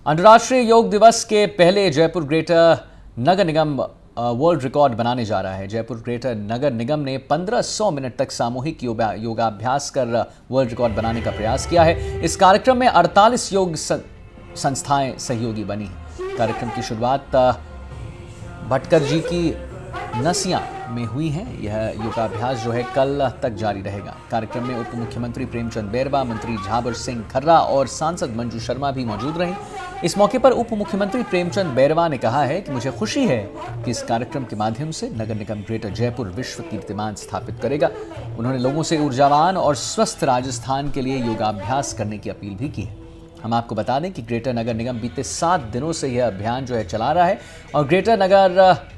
अंतर्राष्ट्रीय योग दिवस के पहले जयपुर ग्रेटर नगर निगम वर्ल्ड रिकॉर्ड बनाने जा रहा है। जयपुर ग्रेटर नगर निगम ने 1500 मिनट तक सामूहिक योगाभ्यास कर वर्ल्ड रिकॉर्ड बनाने का प्रयास किया है। इस कार्यक्रम में 48 योग संस्थाएं सहयोगी बनी हैं। कार्यक्रम की शुरुआत भटकर जी की नसिया में हुई है। यह योगाभ्यास जो है कल तक जारी रहेगा। कार्यक्रम में उप मुख्यमंत्री प्रेमचंद बैरवा, मंत्री झाबर सिंह खर्रा और सांसद मंजू शर्मा भी मौजूद रहीं। इस मौके पर उप मुख्यमंत्री प्रेमचंद बैरवा ने कहा है कि मुझे खुशी है कि इस कार्यक्रम के माध्यम से नगर निगम ग्रेटर जयपुर विश्व कीर्तिमान स्थापित करेगा। उन्होंने लोगों से ऊर्जावान और स्वस्थ राजस्थान के लिए योगाभ्यास करने की अपील भी की है। हम आपको बता दें कि ग्रेटर नगर निगम बीते 7 दिनों से यह अभियान जो है चला रहा है और ग्रेटर नगर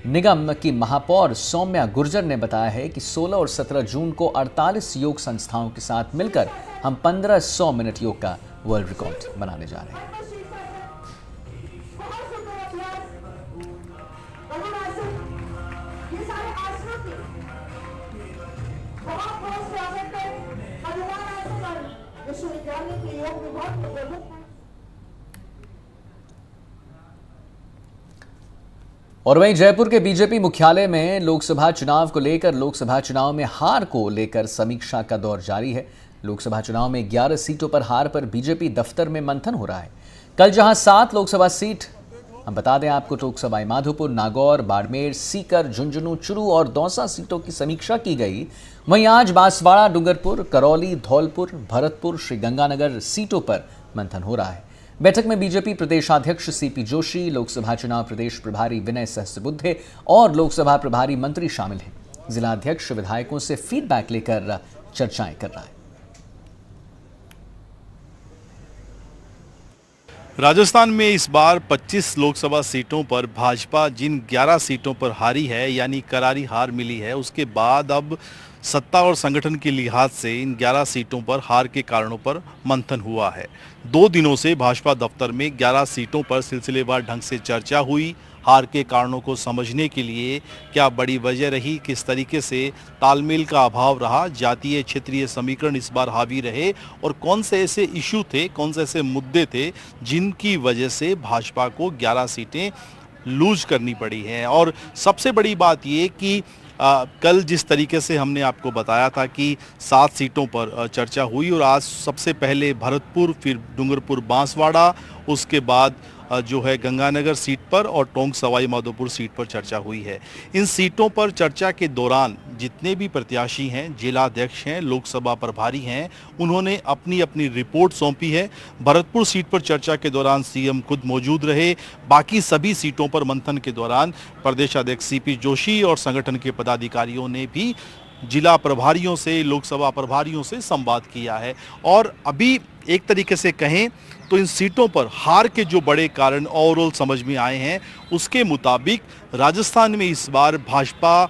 निगम की महापौर सौम्या गुर्जर ने बताया है कि 16 और 17 जून को 48 योग संस्थाओं के साथ मिलकर हम 1500 मिनट योग का वर्ल्ड रिकॉर्ड बनाने जा रहे हैं। और वहीं जयपुर के बीजेपी मुख्यालय में लोकसभा चुनाव को लेकर लोकसभा चुनाव में हार को लेकर समीक्षा का दौर जारी है। लोकसभा चुनाव में 11 सीटों पर हार पर बीजेपी दफ्तर में मंथन हो रहा है। कल जहां 7 लोकसभा सीट, हम बता दें आपको, लोकसभा माधोपुर, नागौर, बाड़मेर, सीकर, झुंझुनू, चुरू और दौसा सीटों की समीक्षा की गई, वहीं आज बांसवाड़ा, डूंगरपुर, करौली, धौलपुर, भरतपुर, श्रीगंगानगर सीटों पर मंथन हो रहा है। बैठक में बीजेपी प्रदेशाध्यक्ष सीपी जोशी, लोकसभा चुनाव प्रदेश प्रभारी विनय सहस्त्रबुद्धे और लोकसभा प्रभारी मंत्री शामिल हैं। जिला अध्यक्ष विधायकों से फीडबैक लेकर चर्चाएं कर रहा है। राजस्थान में इस बार 25 लोकसभा सीटों पर भाजपा जिन 11 सीटों पर हारी है, यानी करारी हार मिली है, उसके बाद अब सत्ता और संगठन के लिहाज से इन 11 सीटों पर हार के कारणों पर मंथन हुआ है। 2 दिनों से भाजपा दफ्तर में 11 सीटों पर सिलसिलेवार ढंग से चर्चा हुई। हार के कारणों को समझने के लिए क्या बड़ी वजह रही, किस तरीके से तालमेल का अभाव रहा, जातीय क्षेत्रीय समीकरण इस बार हावी रहे और कौन से ऐसे इशू थे, कौन से ऐसे मुद्दे थे जिनकी वजह से भाजपा को 11 सीटें लूज करनी पड़ी हैं। और सबसे बड़ी बात ये कि कल जिस तरीके से हमने आपको बताया था कि 7 सीटों पर चर्चा हुई और आज सबसे पहले भरतपुर, फिर डूंगरपुर, बांसवाड़ा, उसके बाद जो है गंगानगर सीट पर और टोंक सवाई माधोपुर सीट पर चर्चा हुई है। इन सीटों पर चर्चा के दौरान जितने भी प्रत्याशी हैं, जिलाध्यक्ष हैं, लोकसभा प्रभारी हैं, उन्होंने अपनी अपनी रिपोर्ट सौंपी है। भरतपुर सीट पर चर्चा के दौरान सीएम खुद मौजूद रहे। बाकी सभी सीटों पर मंथन के दौरान प्रदेशाध्यक्ष सीपी जोशी और संगठन के पदाधिकारियों ने भी जिला प्रभारियों से, लोकसभा प्रभारियों से संवाद किया है। और अभी एक तरीके से कहें तो इन सीटों पर हार के जो बड़े कारण ओवरऑल समझ में आए हैं, उसके मुताबिक राजस्थान में इस बार भाजपा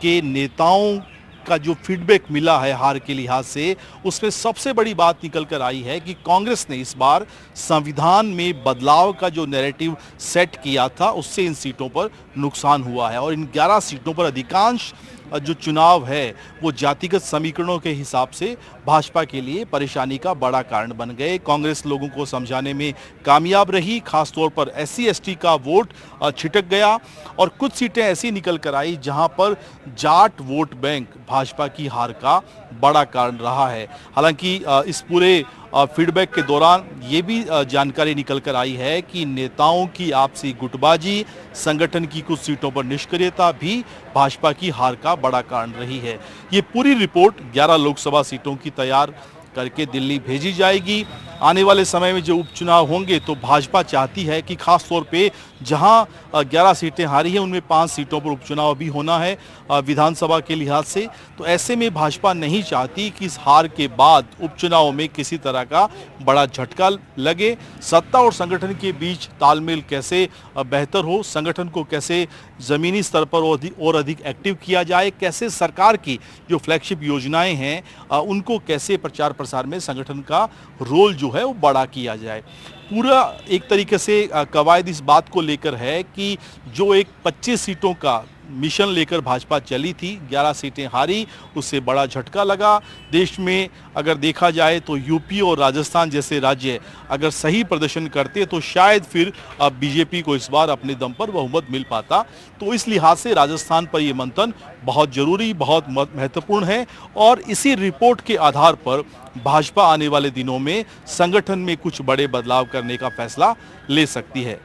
के नेताओं का जो फीडबैक मिला है हार के लिहाज से, उसमें सबसे बड़ी बात निकल कर आई है कि कांग्रेस ने इस बार संविधान में बदलाव का जो नैरेटिव सेट किया था, उससे इन सीटों पर नुकसान हुआ है। और इन 11 सीटों पर अधिकांश जो चुनाव है वो जातिगत समीकरणों के हिसाब से भाजपा के लिए परेशानी का बड़ा कारण बन गए। कांग्रेस लोगों को समझाने में कामयाब रही, खासतौर पर SC/ST का वोट छिटक गया और कुछ सीटें ऐसी निकल कर आई जहां पर जाट वोट बैंक भाजपा की हार का बड़ा कारण रहा है। हालांकि इस पूरे फीडबैक के दौरान ये भी जानकारी निकल कर आई है कि नेताओं की आपसी गुटबाजी, संगठन की कुछ सीटों पर निष्क्रियता भी भाजपा की हार का बड़ा कारण रही है। ये पूरी रिपोर्ट 11 लोकसभा सीटों की तैयार करके दिल्ली भेजी जाएगी। आने वाले समय में जो उपचुनाव होंगे तो भाजपा चाहती है कि खास तौर पे जहां 11 सीटें हारी हैं उनमें 5 सीटों पर उपचुनाव भी होना है विधानसभा के लिहाज से। तो ऐसे में भाजपा नहीं चाहती कि इस हार के बाद उपचुनाव में किसी तरह का बड़ा झटका लगे। सत्ता और संगठन के बीच तालमेल कैसे बेहतर हो, संगठन को कैसे ज़मीनी स्तर पर और अधिक एक्टिव किया जाए, कैसे सरकार की जो फ्लैगशिप योजनाएं हैं उनको कैसे प्रचार प्रसार में संगठन का रोल जो है वो बड़ा किया जाए। पूरा एक तरीके से कवायद इस बात को लेकर है कि जो एक 25 सीटों का मिशन लेकर भाजपा चली थी, 11 सीटें हारी, उससे बड़ा झटका लगा। देश में अगर देखा जाए तो यूपी और राजस्थान जैसे राज्य अगर सही प्रदर्शन करते तो शायद फिर अब बीजेपी को इस बार अपने दम पर बहुमत मिल पाता। तो इस लिहाज से राजस्थान पर यह मंथन बहुत जरूरी, बहुत महत्वपूर्ण है और इसी रिपोर्ट के आधार पर भाजपा आने वाले दिनों में संगठन में कुछ बड़े बदलाव करने का फैसला ले सकती है।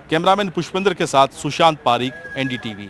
कैमरामैन पुष्पेंद्र के साथ सुशांत पारिक, एनडीटीवी।